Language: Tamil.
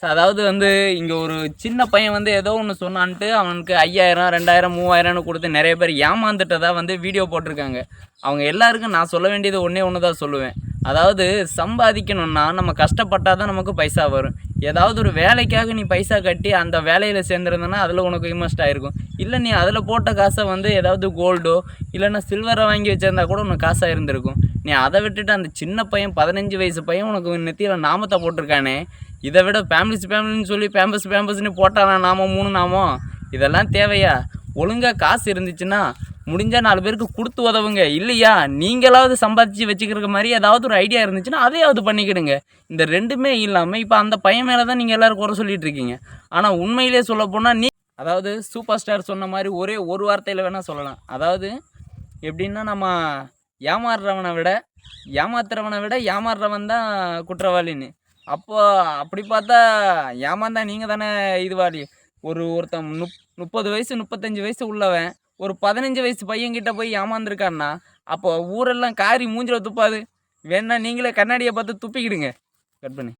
அதாவது வந்து இங்கே ஒரு சின்ன பையன் வந்து ஏதோ ஒன்று சொன்னான்ட்டு அவனுக்கு 5000 2000 3000ன்னு கொடுத்து நிறைய பேர் ஏமாந்துட்டதா வந்து வீடியோ போட்டிருக்காங்க. அவங்க எல்லாருக்கும் நான் சொல்ல வேண்டியது ஒன்றே ஒன்று தான் சொல்லுவேன். அதாவது சம்பாதிக்கணும்னா நம்ம கஷ்டப்பட்டால் தான் நமக்கு பைசா வரும். ஏதாவது ஒரு வேலைக்காக நீ பைசா கட்டி அந்த வேலையில் சேர்ந்துருந்தனா அதில் உனக்கு இன்வெஸ்ட் ஆகிருக்கும். இல்லை நீ அதில் போட்ட காசை வந்து ஏதாவது கோல்டோ இல்லைன்னா சில்வரை வாங்கி வச்சிருந்தா கூட உனக்கு காசாக இருந்திருக்கும். நீ அதை விட்டுட்டு அந்த சின்ன பையன் 15 வயசு பையன் உனக்கு நெத்தியில் நாமத்தை போட்டிருக்கானே, இதை விட ஃபேமிலின்னு சொல்லி பேம்பஸ்ன்னு போட்டானா நாமம் 3 நாமம், இதெல்லாம் தேவையா? ஒழுங்காக காசு இருந்துச்சுன்னா முடிஞ்சால் 4 பேருக்கு கொடுத்து உதவுங்க. இல்லையா நீங்களாவது சம்பாதிச்சு வச்சுக்கிற மாதிரி ஏதாவது ஒரு ஐடியா இருந்துச்சுன்னா அதையாவது பண்ணிக்கிடுங்க. இந்த ரெண்டுமே இல்லாமல் இப்போ அந்த பையன் மேலே தான் நீங்கள் எல்லோரும் குறை சொல்லிட்டு இருக்கீங்க. ஆனால் உண்மையிலே சொல்ல போனால் அதாவது சூப்பர் ஸ்டார் சொன்ன மாதிரி ஒரே ஒரு வார்த்தையில் வேணால் சொல்லலாம். அதாவது எப்படின்னா நம்ம ஏமாறுறவனை விட ஏமாறுறவன் தான் குற்றவாளின்னு. அப்போ அப்படி பார்த்தா ஏமாந்தா நீங்கள் தானே இதுவாளி. ஒருத்தன் 30 வயசு 35 வயசு உள்ளவன் ஒரு 15 வயசு பையன்கிட்ட போய் ஏமாந்துருக்கான்னா அப்போ ஊரெல்லாம் காரி மூஞ்சில் துப்பாது. வேணா நீங்களே கண்ணாடியை பார்த்து துப்பிக்கிடுங்க. கட் பண்ணி